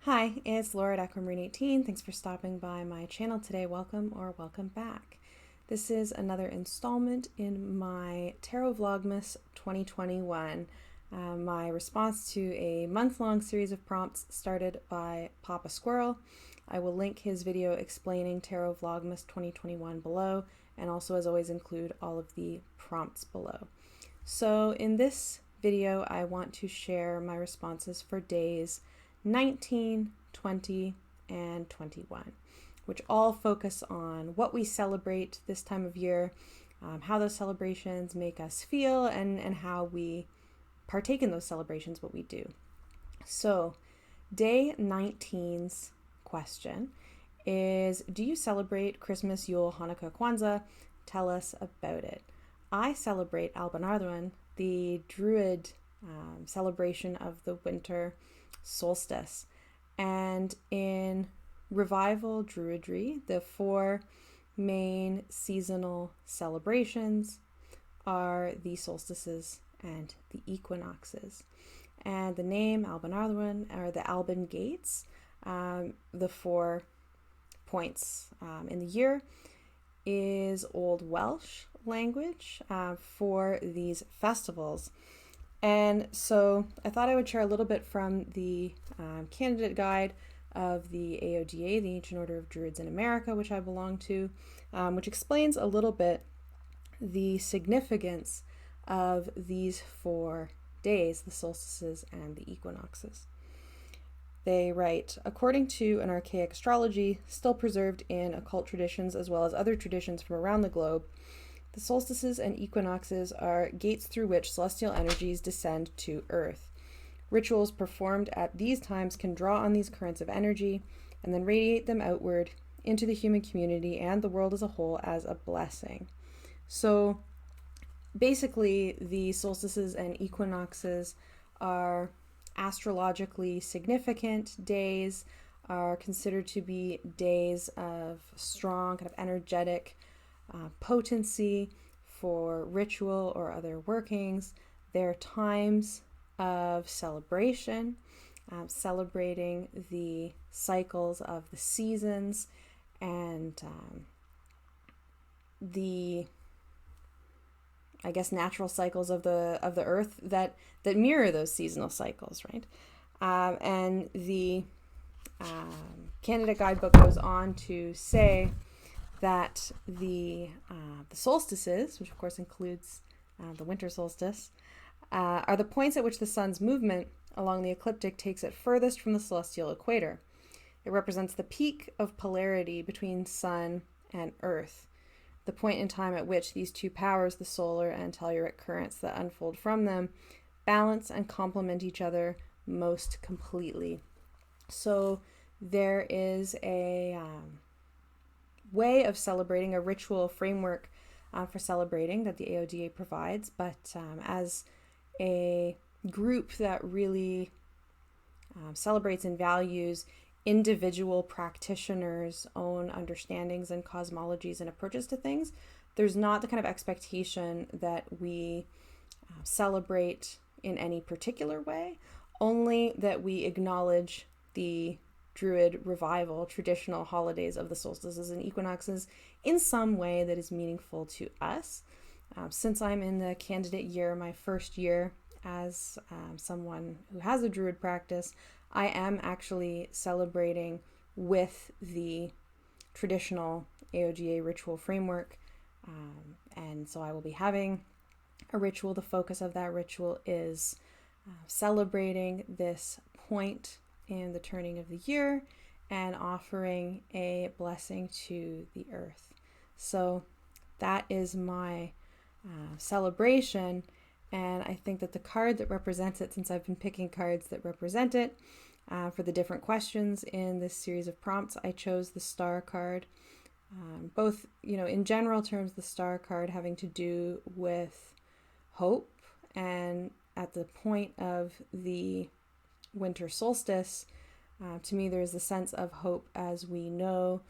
Hi, it's Laura at Aquamarine18. Thanks for stopping by my channel today. Welcome or welcome back. This is another installment in my Tarot Vlogmas 2021, my response to a month-long series of prompts started by Papa Squirrel. I will link his video explaining Tarot Vlogmas 2021 below, and also as always include all of the prompts below. So in this video, I want to share my responses for days 19, 20, and 21, which all focus on what we celebrate this time of year, how those celebrations make us feel, and how we partake in those celebrations, what we do. So day 19's question is, do you celebrate Christmas, Yule, Hanukkah, Kwanzaa? Tell us about it. I celebrate Albanarthwen, the Druid celebration of the winter solstice. And in revival Druidry, the four main seasonal celebrations are the solstices and the equinoxes. And the name Albanarthwen, or the Alban Gates, the 4 points in the year, is Old Welsh language for these festivals. And so I thought I would share a little bit from the candidate guide of the AODA, the Ancient Order of Druids in America, which I belong to, which explains a little bit the significance of these 4 days, the solstices and the equinoxes. They write, according to an archaic astrology still preserved in occult traditions as well as other traditions from around the globe, the solstices and equinoxes are gates through which celestial energies descend to Earth. Rituals performed at these times can draw on these currents of energy and then radiate them outward into the human community and the world as a whole as a blessing. So basically, the solstices and equinoxes are astrologically significant days, are considered to be days of strong, kind of energetic potency for ritual or other workings. They're times of celebration, celebrating the cycles of the seasons and the, I guess, natural cycles of the earth that mirror those seasonal cycles, right? And the candidate guidebook goes on to say that the solstices, which of course includes the winter solstice, are the points at which the sun's movement along the ecliptic takes it furthest from the celestial equator. It represents the peak of polarity between sun and earth, the point in time at which these two powers, the solar and telluric currents that unfold from them, balance and complement each other most completely. So there is a way of celebrating, a ritual framework for celebrating that the AODA provides, but as a group that really celebrates and values individual practitioners' own understandings and cosmologies and approaches to things, there's not the kind of expectation that we celebrate in any particular way, only that we acknowledge the Druid revival, traditional holidays of the solstices and equinoxes in some way that is meaningful to us. Since I'm in the candidate year, my first year as someone who has a Druid practice, I am actually celebrating with the traditional AODA ritual framework. And so I will be having a ritual. The focus of that ritual is celebrating this point in the turning of the year and offering a blessing to the earth. So that is my celebration, and I think that the card that represents it, since I've been picking cards that represent it for the different questions in this series of prompts, I chose the Star card. Both, in general terms, the Star card having to do with hope, and at the point of the winter solstice, to me there's a sense of hope as we know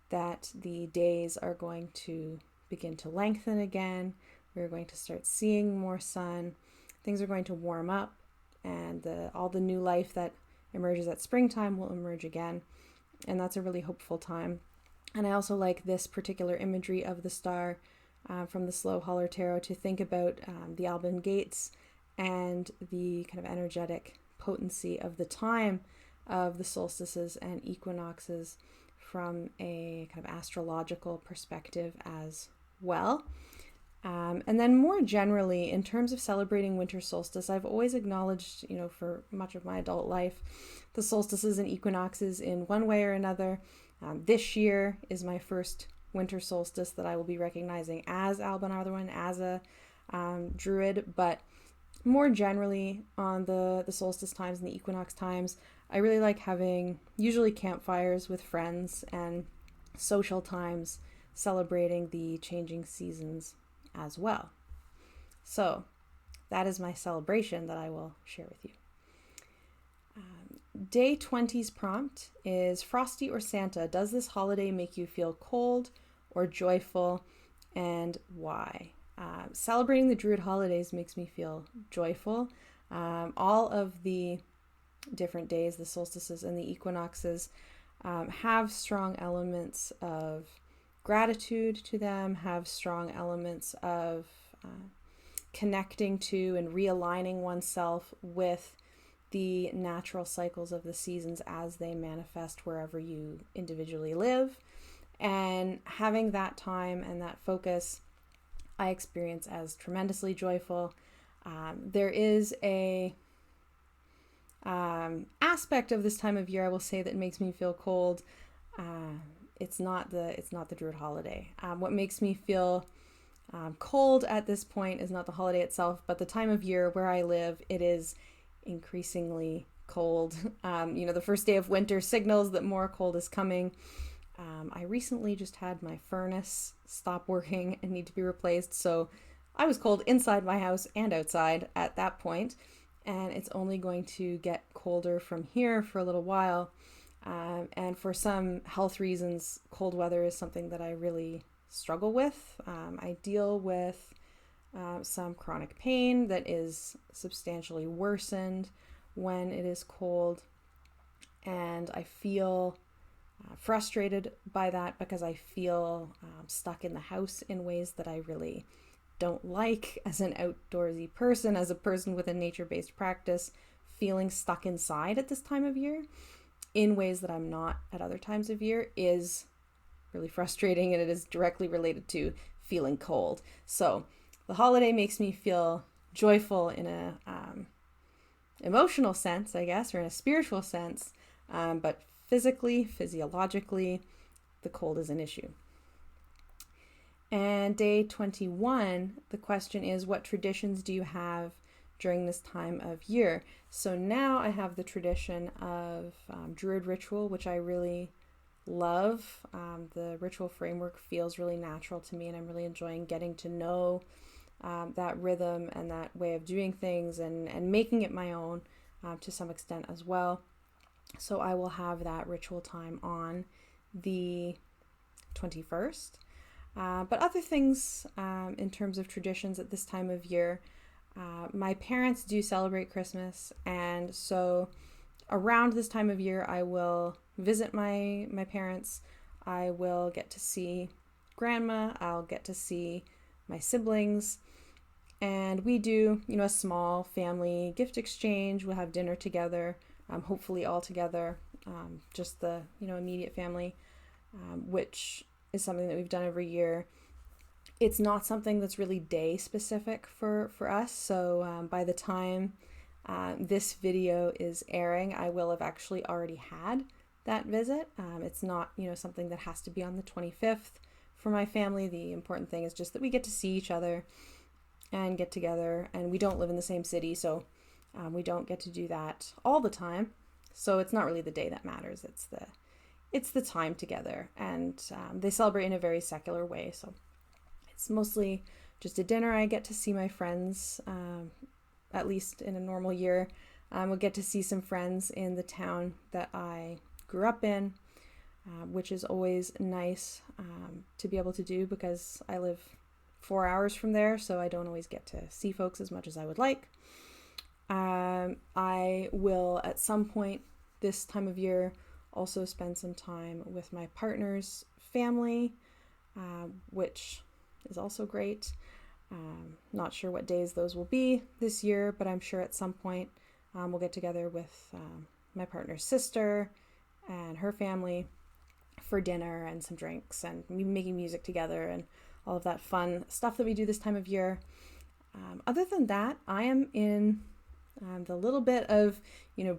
that the days are going to begin to lengthen again. We're going to start seeing more sun. Things are going to warm up, and all the new life that emerges at springtime will emerge again. And that's a really hopeful time. And I also like this particular imagery of the star from the Slow Holler Tarot to think about the Alban Gates and the kind of energetic potency of the time of the solstices and equinoxes from a kind of astrological perspective as well. And then more generally, in terms of celebrating winter solstice, I've always acknowledged, for much of my adult life, the solstices and equinoxes in one way or another. This year is my first winter solstice that I will be recognizing as Alban Artherwin, as a druid, but more generally on the solstice times and the equinox times, I really like having usually campfires with friends and social times celebrating the changing seasons as well. So that is my celebration that I will share with you. Day 20's prompt is Frosty or Santa, does this holiday make you feel cold or joyful, and why? Celebrating the Druid holidays makes me feel joyful. All of the different days, the solstices and the equinoxes, have strong elements of gratitude to them, have strong elements of connecting to and realigning oneself with the natural cycles of the seasons as they manifest wherever you individually live. And having that time and that focus, I experience as tremendously joyful. There is a aspect of this time of year, I will say, that makes me feel cold. It's not the Druid holiday. What makes me feel cold at this point is not the holiday itself, but the time of year where I live. It is increasingly cold. The first day of winter signals that more cold is coming. I recently just had my furnace stop working and need to be replaced, so I was cold inside my house and outside at that point, and it's only going to get colder from here for a little while. And for some health reasons, cold weather is something that I really struggle with. I deal with some chronic pain that is substantially worsened when it is cold, and I feel frustrated by that because I feel stuck in the house in ways that I really don't like as an outdoorsy person, as a person with a nature-based practice. Feeling stuck inside at this time of year in ways that I'm not at other times of year is really frustrating, and it is directly related to feeling cold. So the holiday makes me feel joyful in a emotional sense, I guess, or in a spiritual sense, but physically, physiologically, the cold is an issue. And day 21, the question is, what traditions do you have during this time of year? So now I have the tradition of Druid ritual, which I really love. The ritual framework feels really natural to me, and I'm really enjoying getting to know that rhythm and that way of doing things and making it my own to some extent as well. So I will have that ritual time on the 21st. But other things in terms of traditions at this time of year, my parents do celebrate Christmas, and so around this time of year I will visit my parents. I will get to see grandma, I'll get to see my siblings, and we do, a small family gift exchange. We'll have dinner together, hopefully all together, just the, immediate family, which is something that we've done every year. It's not something that's really day specific for us. So by the time this video is airing, I will have actually already had that visit. It's not, something that has to be on the 25th for my family. The important thing is just that we get to see each other and get together, and we don't live in the same city, so we don't get to do that all the time. So it's not really the day that matters. It's the time together, and they celebrate in a very secular way. So it's mostly just a dinner. I get to see my friends, at least in a normal year. We'll get to see some friends in the town that I grew up in, which is always nice to be able to do because I live 4 hours from there, so I don't always get to see folks as much as I would like. I will at some point this time of year also spend some time with my partner's family, which is also great. Not sure what days those will be this year, but I'm sure at some point we'll get together with my partner's sister and her family for dinner and some drinks and making music together and all of that fun stuff that we do this time of year. Other than that, I am in the little bit of,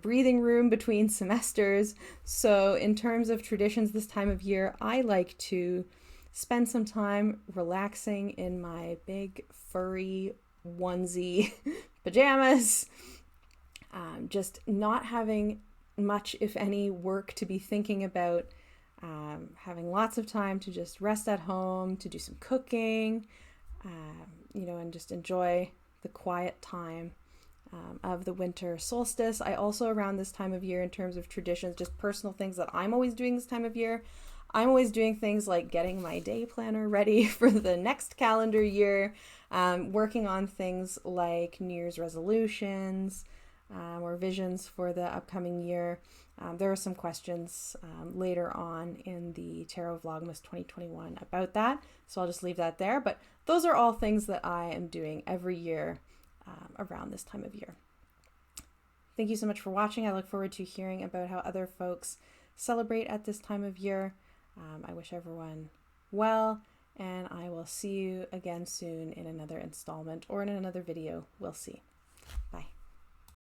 breathing room between semesters. So in terms of traditions this time of year, I like to spend some time relaxing in my big furry onesie pajamas, just not having much, if any, work to be thinking about, having lots of time to just rest at home, to do some cooking, and just enjoy the quiet time of the winter solstice. I also, around this time of year, in terms of traditions, just personal things that I'm always doing this time of year, I'm always doing things like getting my day planner ready for the next calendar year, working on things like New Year's resolutions or visions for the upcoming year. There are some questions later on in the Tarot Vlogmas 2021 about that, so I'll just leave that there. But those are all things that I am doing every year around this time of year. Thank you so much for watching. I look forward to hearing about how other folks celebrate at this time of year. I wish everyone well, and I will see you again soon in another installment or in another video. We'll see. Bye.